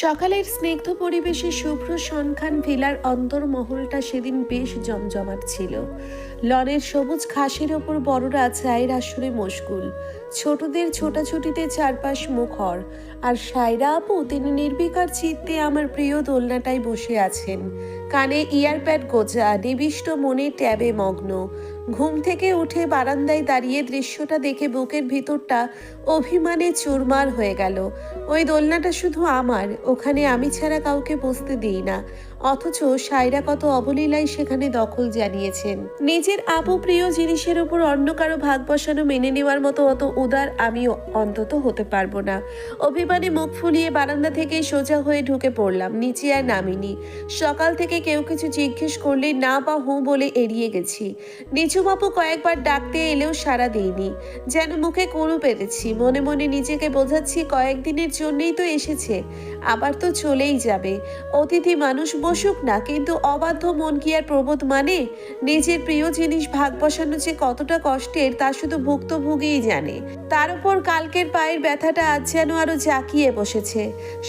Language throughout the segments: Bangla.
সকালের স্নিগ্ধ পরিবেশে শুভ্র সনখান ভিলার অন্তর্মহলটা সেদিন বেশ জমজমাট ছিল। লনের সবুজ ঘাসের ওপর বড়রা চায়ের আসরে মশগুল, ছোটদের ছোটাছুটিতে চারপাশ মুখর। আর সায়রা আপু, তিনি নির্বিকার চিত্তে আমার প্রিয় দোলনাটায় বসে আছেন, কানে ইয়ারপ্যাড গোজা, নিবিষ্ট মনে ট্যাবে মগ্ন। ঘুম থেকে উঠে বারান্দায় দাঁড়িয়ে দৃশ্যটা দেখে বুকের ভিতরটা অভিমানে চুরমার হয়ে গেল। ওই দোলনাটা শুধু আমার, ওখানে আমি ছাড়া কাউকে বসতে দিই না, অথচ সায়রা কত অবলীলায় সেখানে দখল জানিয়েছেন। নিজের আপু প্রিয় জিনিসের উপর অন্য কারো ভাগ বসানো মেনে নেওয়ার মতো অত উদার আমি অন্তত হতে পারবো না। অভিমানে মুখ ফুলিয়ে বারান্দা থেকে সোজা হয়ে ঢুকে পড়লাম, নিচে আর নামিনি। সকাল থেকে কেউ কিছু জিজ্ঞেস করলে না বা হুঁ বলে এড়িয়ে গেছি। নিচুম আপু কয়েকবার ডাকতে এলেও সাড়া দিইনি, যেন মুখে কুলু পেরেছি। মনে মনে নিজেকে বোঝাচ্ছি কয়েকদিনের জন্যই তো এসেছে, আবার তো চলেই যাবে। অতিথি মানুষ, বসুক না, কিন্তু অবাধ্য মন কি আর প্রবোধ মানে? নিজের প্রিয় জিনিস ভাগ বসানো যে কতটা কষ্টের তা শুধু ভুক্তভোগীই জানে। তার উপর কালকের পায়ের ব্যথাটা আজ যেন আরো জাঁকিয়ে বসেছে।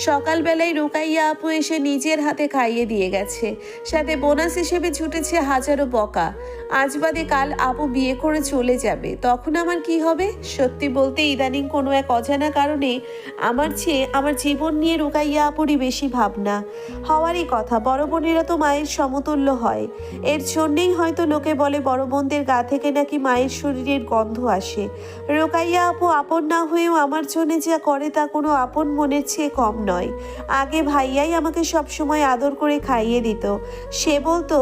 সকালবেলায় রুকাইয়া আপু এসে নিজের হাতে খাইয়ে দিয়ে গেছে, সাথে বোনাস হিসেবে ছুটেছে হাজারো বকা। আজ বাদে কাল আপু বিয়ে করে চলে যাবে, তখন আমার কি হবে? সত্যি বলতে ইদানিং কোনো এক অজানা কারণে আমার চেয়ে আমার জীবন নিয়ে রুকাইয়া আপুরই বেশি ভাবনা হওয়ারই কথা। বড় বোনেরা তো মায়ের সমতুল্য হয়, এর জন্যেই হয়তো লোকে বলে বড় বোনদের গা থেকে নাকি মায়ের শরীরের গন্ধ আসে। রুকাইয়া আপু আপন না হয়েও আমার জন্য যা করে তা কোনো আপন মনের চেয়ে কম নয়। আগে ভাইয়াই আমাকে সবসময় আদর করে খাইয়ে দিত। সে বলতো,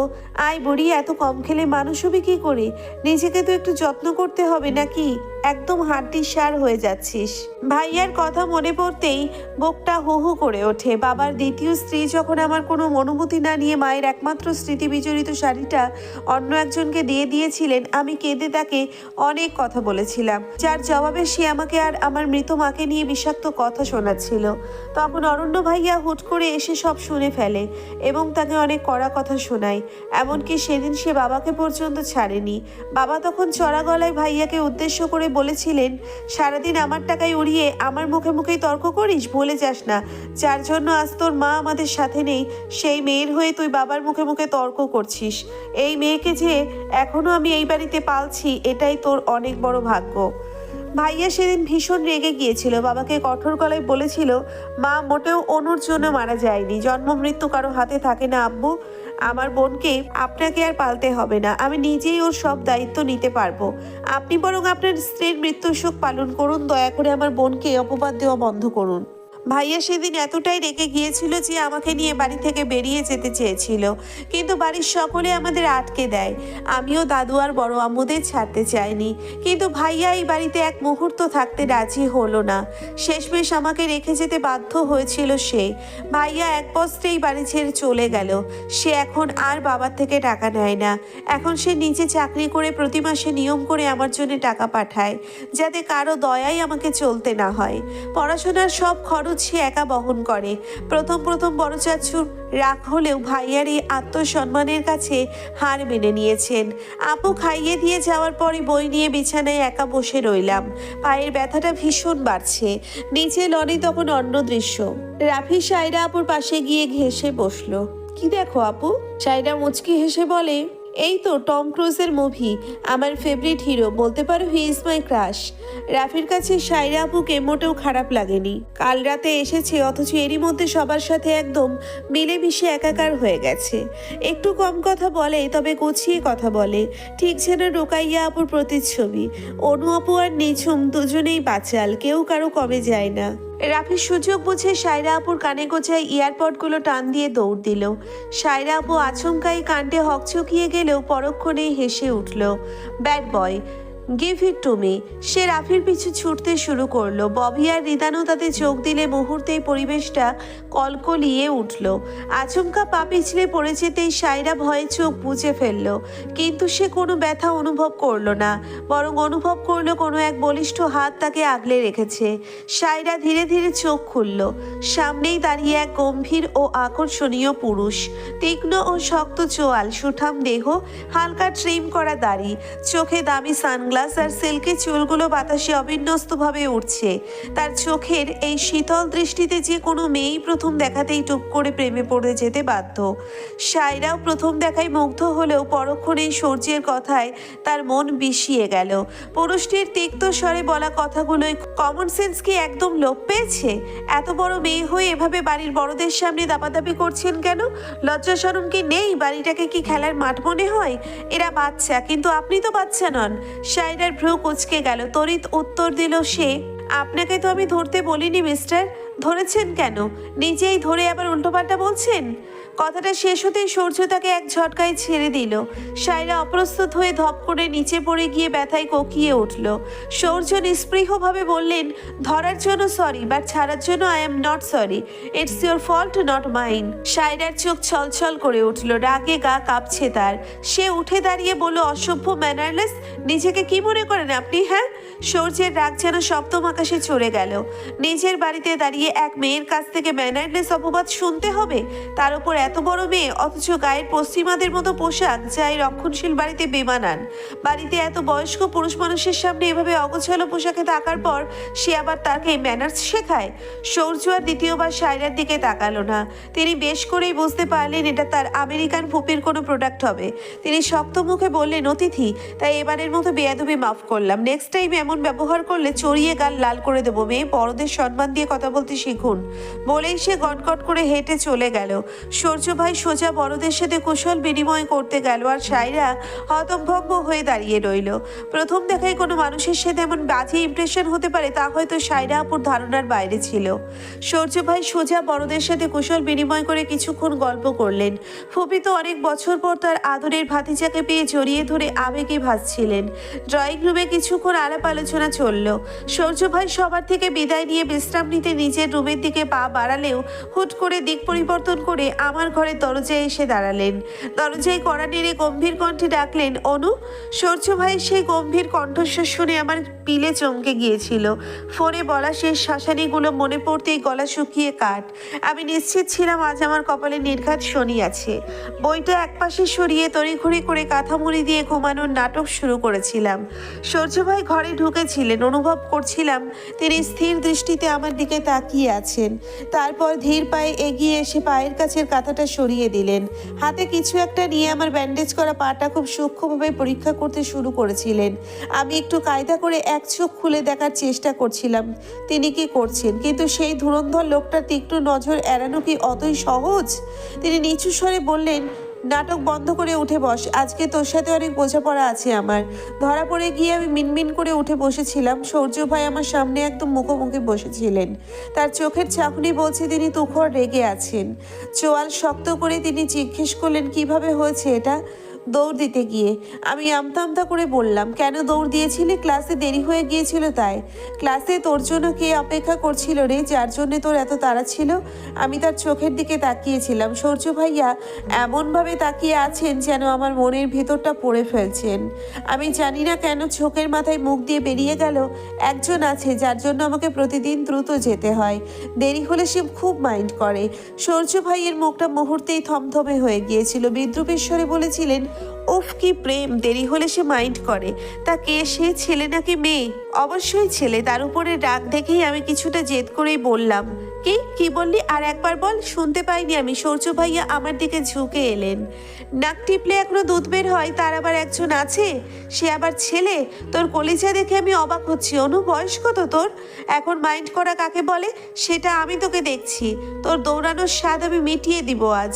আয় বুড়ি, এত কম খেলে মানুষ হবে কি করে? নিজেকে তো একটু যত্ন করতে হবে নাকি? একদম হাড্ডির সার হয়ে যাচ্ছিস। ভাইয়ার কথা মনে পড়তেই বুকটা হু হু করে ওঠে। বাবার দ্বিতীয় স্ত্রী যখন আমার কোনো অনুমতি না নিয়ে মায়ের একমাত্র স্মৃতি বিজড়িত শাড়িটা অন্য একজনকে দিয়ে দিয়েছিলেন, আমি কেঁদে তাকে অনেক কথা বলেছিলাম, যার জবাবে সে আমাকে আর আমার মৃত মাকে নিয়ে বিষাক্ত কথা শোনাচ্ছিল। তখন অরণ্য ভাইয়া হুট করে এসে সব শুনে ফেলে এবং তাকে অনেক কড়া কথা শোনায়। এমনকি সেদিন সে বাবাকে পর্যন্ত ছাড়েনি। বাবা তখন চড়া গলায় ভাইয়াকে উদ্দেশ্য করে বলেছিলেন, সারাদিন আমার টাকায় উড়িয়ে আমার মুখে মুখেই তর্ক করিস, ভুলে যাস না যার জন্য আজ তোর মা আমাদের সাথে নেই, সেই মেয়ের হয়ে তুই বাবার মুখে মুখে তর্ক করছিস। এই মেয়েকে যে এখনো আমি এই বাড়িতে পালছি, এটাই তোর অনেক বড় ভাগ্য। ভাইয়া সেদিন ভীষণ রেগে গিয়েছিল, বাবাকে কঠোর গলায় বলেছিল, মা মোটেও অনুর জন্য মারা যায়নি, জন্ম মৃত্যু কারো হাতে থাকে না আব্বু। আমার বোনকে আপনাকে আর পালতে হবে না, আমি নিজেই ওর সব দায়িত্ব নিতে পারবো। আপনি বরং আপনার স্ত্রীর মৃত্যু শোক পালন করুন, দয়া করে আমার বোনকে অপবাদ দেওয়া বন্ধ করুন। ভাইয়া সেদিন এতটাই রেগে গিয়েছিল যে আমাকে নিয়ে বাড়ি থেকে বেরিয়ে যেতে চেয়েছিল, কিন্তু বাড়ির সকলে আমাদের আটকে দেয়। আমিও দাদু আর বড় আম্মুদের ছাড়তে চাইনি, কিন্তু ভাইয়া এই বাড়িতে এক মুহূর্ত থাকতে রাজি হলো না। শেষমেশ আমাকে রেখে যেতে বাধ্য হয়েছিল সে। ভাইয়া এক বস্ত্রেই বাড়ি ছেড়ে চলে গেল। সে এখন আর বাবার থেকে টাকা নেয় না, এখন সে নিজে চাকরি করে প্রতি মাসে নিয়ম করে আমার জন্য টাকা পাঠায়, যাতে কারো দয়াই আমাকে চলতে না হয়। পড়াশোনার সব খরচ সে একা বহন করে। প্রথম বড় চাচুর রাগ হলেও ভাইয়ার এই আত্মসম্মানের কাছে হার মেনে নিয়েছেন। আপু খাইয়ে দিয়ে যাওয়ার পরই বই নিয়ে বিছানায় একা বসে রইলাম। পায়ের ব্যথাটা ভীষণ বাড়ছে। নিচে লনে তখন অন্য দৃশ্য। রাফি সায়রা আপুর পাশে গিয়ে ঘেঁষে বসলো। কি দেখো আপু? সায়রা মুচকি হেসে বলে, এই তো টম ক্রুজের মুভি, আমার ফেভারিট হিরো, বলতে পারো হি ইজ মাই ক্রাশ। রাফির কাছে সায়রা আপুকে মোটেও খারাপ লাগেনি। কাল রাতে এসেছে, অথচ এরই মধ্যে সবার সাথে একদম মিলেমিশে একাকার হয়ে গেছে। একটু কম কথা বলে, তবে গুছিয়ে কথা বলে, ঠিক যেন রুকাইয়া আপুর প্রতিচ্ছবি। অনু আপু আর নিঝুম দুজনেই বাচাল, কেউ কারো কমে যায় না। রাফির সুযোগ বুঝে সায়রা আপুর কানে গোছায় ইয়ারপডগুলো টান দিয়ে দৌড় দিল। সায়রা আপু আচমকাই কাণ্ডে হকচকিয়ে গেলেও পরক্ষণেই হেসে উঠল। Bad boy, give it to me. সে রাফির পিছু ছুটতে শুরু করলো। ববি আর রিদানও তাতে চোখ দিলে মুহূর্তেই পরিবেশটা কলকলিয়ে উঠল। আচমকা পা পিছলে পড়ে যেতেই সায়রা ভয়ে চোখ বুজে ফেলল, কিন্তু সে কোনো ব্যথা অনুভব করলো না, বরং অনুভব করলো কোনো এক বলিষ্ঠ হাত তাকে আগলে রেখেছে। সায়রা ধীরে ধীরে চোখ খুলল। সামনেই দাঁড়িয়ে এক গম্ভীর ও আকর্ষণীয় পুরুষ। তীক্ষ্ণ ও শক্ত চোয়াল, সুঠাম দেহ, হালকা ট্রিম করা দাড়ি, চোখে দামি সানগ্লাস, সানগ্লাস আর সিল্কি চুলগুলো বাতাসে অবিন্যস্তভাবে উঠছে। তার চোখের এই শীতল দৃষ্টিতে যে কোনো মেয়েই প্রথম দেখাতেই টুপ করে প্রেমে পড়ে যেতে বাধ্য। সায়রাও প্রথম দেখায় মুগ্ধ হলেও পরক্ষণেই সূর্যের কথায় তার মন বিষিয়ে গেল। পুরুষটির তিক্ত স্বরে বলা কথাগুলোই কমন সেন্স কি একদম লোপ পেয়েছে? এত বড় মেয়ে হয়ে এভাবে বাড়ির বড়দের সামনে দাপাদাপি করছেন কেন? লজ্জা শরম কি নেই? বাড়িটাকে কি খেলার মাঠ মনে হয়? এরা বাচ্চা, কিন্তু আপনি তো বাচ্চা নন। সায়রার ভ্রু কুঁচকে গেল। তড়িৎ উত্তর দিল সে, আপনাকে তো আমি ধরতে বলিনি মিস্টার। ধরেছেন কেন? নিজেই ধরে আবার উল্টোপাল্টা বলছেন। কথাটা শেষ হতেই সূর্য তাকে এক ঝটকায় ছেড়ে দিল। সায়রা অপ্রস্তুত হয়ে ধপ করে নিচে পড়ে গিয়ে ব্যথায় কোকিয়ে উঠল। সূর্য নিস্পৃহভাবে বললেন, ধরার জন্য সরি, বাট ছাড়ার জন্য I am not sorry. It's your fault, not mine. সায়রার চোখ ছলছল করে উঠল, রাগে গা কাঁপছে তার। সে উঠে দাঁড়িয়ে বলল, অসভ্য, ম্যানারলেস। নিজেকে কি মনে করেন আপনি? হ্যাঁ? সূর্যের রাগ যেন সপ্তম আকাশে চড়ে গেল। নিজের বাড়িতে দাঁড়িয়ে এক মেয়ের কাছ থেকে ম্যানারলেস অপবাদ শুনতে হবে, তার উপর এত বড় মেয়ে, অথচ গায়ের পশ্চিমাদের মতো পোশাক, যা এই রক্ষণশীল বাড়িতে বেমানান। বাড়িতে এত বয়স্ক পুরুষ মানুষের সামনে এভাবে অগোছালো পোশাকে থাকার পর সে আবার তাকে ম্যানার্স শেখায়। সূর্য আর দ্বিতীয়বার সায়রার দিকে তাকালো না। তিনি বেশ করেই বুঝতে পারলেন এটা তার আমেরিকান ফুপির কোনো প্রোডাক্ট হবে। তিনি শক্ত মুখে বললেন, অতিথি, তাই এবারের মতো বেয়াদবি মাফ করলাম। নেক্সট টাইম এমন ব্যবহার করলে চড়িয়ে গাল লাল করে দেবো। মেয়ে, বড়দের সম্মান দিয়ে কথা বলতে শিখুন। বলেই সে গটগট করে হেঁটে চলে গেল। সূর্য ভাই সোজা বড়দের সাথে কুশল বিনিময় করতে গেল, আর সায়রা হতভম্ব হয়ে দাঁড়িয়ে রইল। প্রথম দেখায় কোনো মানুষের সাথে এমন বাজে ইমপ্রেশন হতে পারে তা হয়তো সায়রা আপুর ধারণার বাইরে ছিল। সূর্য ভাই সোজা বড়দের সাথে কুশল বিনিময় করে কিছুক্ষণ গল্প করলেন। ফুপি তো অনেক বছর পর তার আদরের ভাতিজাকে পেয়ে জড়িয়ে ধরে আবেগে ভাসছিলেন। ড্রয়িং রুমে কিছুক্ষণ আলাপ আলোচনা চলল। সূর্য ভাই সবার থেকে বিদায় নিয়ে বিশ্রাম নিতে নিজের রুমের দিকে পা বাড়ালেও হুট করে দিক পরিবর্তন করে আমার ঘরের দরজায় এসে দাঁড়ালেন। দরজায় কড়া নেড়ে গম্ভীর কণ্ঠে ডাকলেন, অনু। সূর্য ভাই সেই গম্ভীর কণ্ঠস্বর শুনে আমার পিলে চমকে গিয়েছিল। ফোনে বলা শেষ শাসানিগুলো মনে পড়তেই গলা শুকিয়ে কাঠ। আমি নিশ্চিত ছিলাম আজ আমার কপালে নির্ঘাত শনি আছে। বইটা একপাশে সরিয়ে তড়িঘড়ি করে কাঁথা মুড়ি দিয়ে ঘুমানোর নাটক শুরু করেছিলাম। সূর্য ভাই ঘরে ঢুকেছিলেন। অনুভব করছিলাম তিনি স্থির দৃষ্টিতে আমার দিকে তাকিয়ে আছেন। তারপর ধীর পায়ে এগিয়ে এসে পায়ের কাছের কাঁথাটা সরিয়ে দিলেন। হাতে কিছু একটা নিয়ে আমার ব্যান্ডেজ করা পাটা খুব সূক্ষ্মভাবে পরীক্ষা করতে শুরু করেছিলেন। আমি একটু কায়দা করে এক চোখ খুলে দেখার চেষ্টা করছিলাম তিনি কি করছেন, কিন্তু সেই ধুরন্ধর লোকটার তীক্ষ্ণ নজর এড়ানো কি অতই সহজ? তিনি নিচু স্বরে বললেন, নাটক বন্ধ করে উঠে বস। আজকে তোর সাথে অনেক বোঝাপড়া আছে আমার। ধরা পড়ে গিয়ে আমি মিনমিন করে উঠে বসেছিলাম। সূর্য ভাই আমার সামনে একদম মুখোমুখি বসেছিলেন। তার চোখের চাহনি বলছে তিনি তুখর রেগে আছেন। চোয়াল শক্ত করে তিনি জিজ্ঞেস করলেন, কিভাবে হয়েছে এটা? দৌড় দিতে গিয়ে। আমি আমতা আমতা করে বললাম, কেন দৌড় দিয়েছিলি? ক্লাসে দেরি হয়ে গিয়েছিল তাই। ক্লাসে তোর জন্য কে অপেক্ষা করছিল রে, যার জন্য তোর এত তাড়া ছিল? আমি তার চোখের দিকে তাকিয়েছিলাম। সূর্য ভাইয়া এমনভাবে তাকিয়ে আছেন যেন আমার মনের ভিতরটা পড়ে ফেলছেন। আমি জানি না কেন চোখের মাথায় মুখ দিয়ে বেরিয়ে গেল, একজন আছে যার জন্য আমাকে প্রতিদিন দ্রুত যেতে হয়। দেরি হলে সে খুব মাইন্ড করে। সূর্য ভাইয়ের মুখটা মুহূর্তেই থমথমে হয়ে গিয়েছিল। বিদ্রুপের স্বরে বলেছিলেন, উফ কি প্রেম, দেরি হলে সে মাইন্ড করে। তা কে সে, ছেলে নাকি মেয়ে? অবশ্যই ছেলে। তার উপরে রাগ দেখেই আমি কিছুটা জেদ করেই বললাম, কি বললি? আর একবার বল, শুনতে পাইনি আমি। সূর্য ভাইয়া আমার দিকে ঝুঁকে এলেন। নাক টিপলে এখনো দুধ বের হয়, তার আবার একজন আছে, সে আবার ছেলে? তোর কলিজা দেখে আমি অবাক হচ্ছি। অনু, বয়স কত তোর? এখন মাইন্ড করা কাকে বলে সেটা আমি তোকে দেখছি। তোর দৌড়ানোর স্বাদ আমি মিটিয়ে দিব আজ।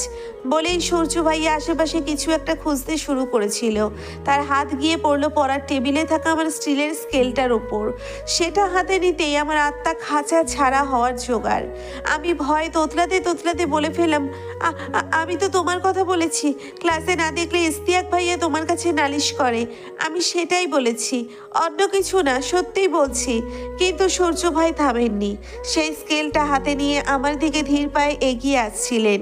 বলেই সূর্য ভাইয়া আশেপাশে কিছু একটা খুঁজতে শুরু করেছিল। তার হাত গিয়ে পড়লো পড়ার টেবিলে থাকা আমার স্টিলের স্কেলটার উপর। সেটা হাতে নিতেই আমার আত্মা খাঁচা ছাড়া হওয়ার জোগাড়। আমি ভয়ে তোতলাতে বলে ফেললাম, আমি তো তোমার কথা বলেছি। ক্লাসে না দেখলে ইস্তিয়াক ভাইয়া তোমার কাছে নালিশ করে। আমি সেটাই বলেছি, অন্য কিছু না, সত্যিই বলছি। কিন্তু সূর্য ভাই থামেননি। সেই স্কেলটা হাতে নিয়ে আমার দিকে ধীর পায়ে এগিয়ে আসছিলেন।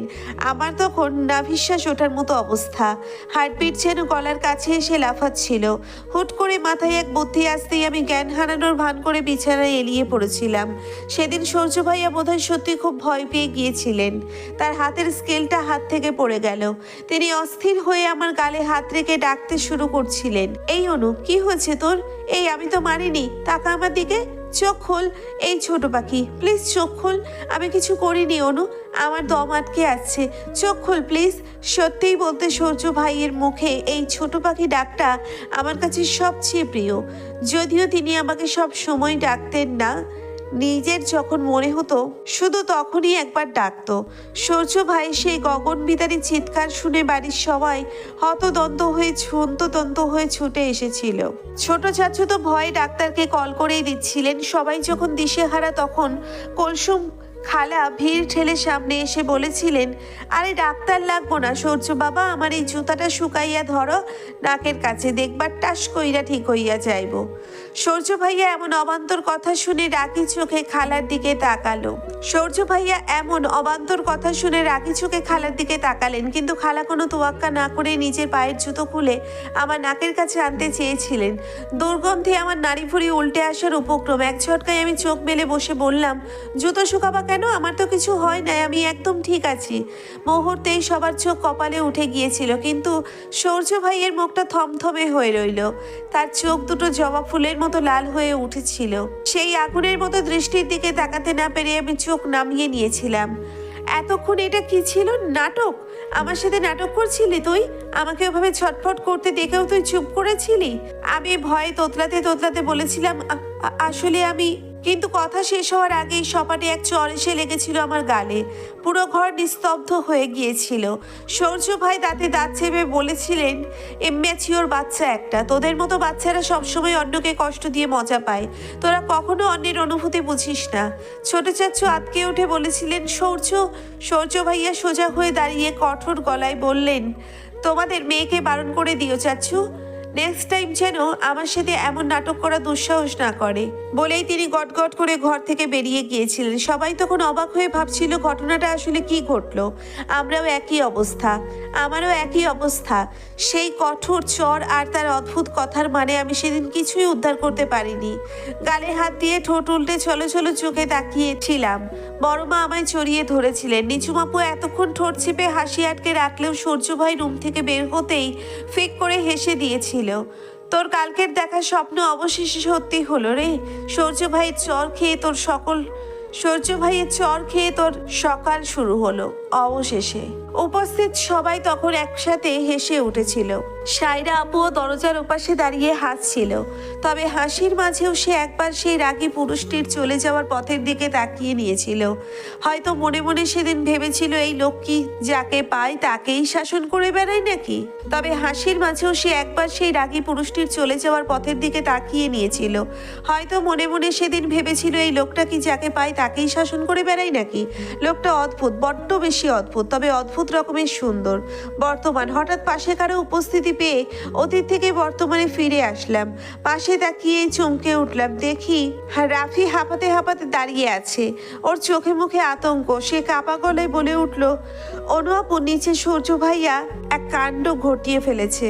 আমার তখন নাভিশ্বাস ওঠার মতো অবস্থা। হার্টবিট যেন গলার কাছে এসে লাফাচ্ছিল। হুট করে মাথায় এক বুদ্ধি আসতেই আমি জ্ঞান হারানোর ভান করে বিছানায় এলিয়ে পড়েছিলাম। সেদিন সূর্য ভাইয়া বোধহয় সত্যি খুব ভয় পেয়ে গিয়েছিলেন। তার হাতের স্কেলটা হাত থেকে পড়ে গেল। তিনি অস্থির হয়ে আমার গালে হাত রেখে ডাকতে শুরু করছিলেন, এই অনু, কি হয়েছে তোর? এই আমি তো মারিনি, তাকা আমার দিকে, চোখ খোল। এই ছোট পাখি, প্লিজ চোখ খোল। আমি কিছু করিনি অনু, আমার দম আটকে আছে, চোখ খোল প্লিজ। সত্যিই বলতে সূর্য ভাইয়ের মুখে এই ছোট পাখি ডাকটা আমার কাছে সবচেয়ে প্রিয়। যদিও তিনি আমাকে সব সময় ডাকতেন না, নিজের যখন মনে হতো শুধু তখনই একবার ডাকতো। সূর্য ভাই সেই গগনবিদারী চিৎকার শুনে বাড়ির সবাই হন্তদন্ত হয়ে ছুটে এসেছিল। ছোট চাচু তো ভয়ে ডাক্তারকে কল করেই দিচ্ছিলেন। সবাই যখন দিশেহারা তখন কলসুম খালা ভিড় ঠেলে সামনে এসে বলেছিলেন, আরে ডাক্তার লাগবো না সূর্য বাবা, আমার এই জুতাটা শুকাইয়া ধরো নাকের কাছে, দেখবার টাস কইরা ঠিক হইয়া যাইব। সূর্য ভাইয়া এমন অবান্তর কথা শুনে রাগি চোখে খালার দিকে তাকালো। খালার দিকে তাকালেন, কিন্তু খালা কোনো তোয়াক্কা না করে নিজের পায়ের জুতো খুলে আমার নাকের কাছে আনতে চেয়েছিলেন। দুর্গন্ধে আমার নাড়ি ভুড়ি উল্টে আসার উপক্রম। এক ঝটকায় আমি চোখ মেলে বসে বললাম, জুতো শুকাবা কেন? আমার তো কিছু হয় না, আমি একদম ঠিক আছি। মুহূর্তেই সবার চোখ কপালে উঠে গিয়েছিল, কিন্তু সূর্য ভাইয়ের মুখটা থমথমে হয়ে রইল। তার চোখ দুটো জবা ফুলের মতো লাল হয়ে উঠেছিল। সেই আগুনের মতো দৃষ্টির দিকে তাকাতে না পেরে আমি চোখ নামিয়ে নিয়েছিলাম। এতক্ষণ এটা কি ছিল? নাটক? আমার সাথে নাটক করছিলি তুই? আমাকে ওভাবে ছটফট করতে দেখেও তুই চুপ করেছিলি? আমি ভয়ে তোতলাতে বলেছিলাম, আসলে আমি। কিন্তু কথা শেষ হওয়ার আগেই সপাটে এক চর এসে লেগেছিল আমার গালে। পুরো ঘর নিস্তব্ধ হয়ে গিয়েছিল। সূর্য ভাই দাঁতে দাঁত চেপে বলেছিলেন, ইম্যাচিওর বাচ্চা একটা, তোদের মতো বাচ্চারা সবসময় অন্যকে কষ্ট দিয়ে মজা পায়, তোরা কখনো অন্যের অনুভূতি বুঝিস না। ছোট চাচু আতকে উঠে বলেছিলেন, সূর্য ভাইয়া সোজা হয়ে দাঁড়িয়ে কঠোর গলায় বললেন, তোমাদের মেয়েকে বারণ করে দিও চাচু, নেক্সট টাইম যেন আমার সাথে এমন নাটক করা দুঃসাহস না করে। বলেই তিনি গটগট করে ঘর থেকে বেরিয়ে গিয়েছিলেন। সবাই তখন অবাক হয়ে ভাবছিল ঘটনাটা আসলে কি ঘটলো। আমারও একই অবস্থা। সেই কঠোর চর আর তার অদ্ভুত কথার মানে আমি সেদিন কিছুই উদ্ধার করতে পারিনি। গালে হাত দিয়ে ঠোঁট উল্টে ছলো চোখে তাকিয়েছিলাম। বড় মা আমায় চড়িয়ে ধরেছিলেন। নিচুমাপু এতক্ষণ ঠোঁট চেপে হাসি আটকে রাখলেও সূর্য ভাই রুম থেকে বের হতেই ফিক করে হেসে দিয়েছিল। তোর কালকের দেখা স্বপ্ন অবশেষে সত্যি হলো রে। সূর্য ভাইয়ের চর খেয়ে তোর সকাল শুরু হলো অবশেষে। উপস্থিত সবাই তখন একসাথে হেসে উঠেছিল। সাইরা আপুও দরজার ওপাশে দাঁড়িয়ে হাসছিল। তবে হাসির মাঝেও সে একবার সেই রাগী পুরুষটির চলে যাওয়ার পথের দিকে তাকিয়ে নিয়েছিল। হয়তো মনে মনে সেদিন ভেবেছিল, এই লোক কি যাকে পায় তাকেই শাসন করে বেড়ায় নাকি? তবে হাসির মাঝেও সে একবার সেই রাগী পুরুষটির চলে যাওয়ার পথের দিকে তাকিয়ে নিয়েছিল। হয়তো মনে মনে সেদিন ভেবেছিল, এই লোকটা কি যাকে পায় তাকেই শাসন করে বেড়ায় নাকি? লোকটা অদ্ভুত, বড্ড বেশি অদ্ভুত, তবে অদ্ভুত রকমের সুন্দর। বর্তমান হঠাৎ পাশে কারো উপস্থিতি পেয়ে অতীত থেকে বর্তমানে ফিরে আসলাম। পাশে তাকিয়ে চমকে উঠলাম, দেখি রাফি হাঁপাতে দাঁড়িয়ে আছে। ওর চোখে মুখে আতঙ্ক। সে কাপা গলায় বলে উঠল, অনু আপু, নিচে সূর্য ভাইয়া এক কাণ্ড ঘটিয়ে ফেলেছে।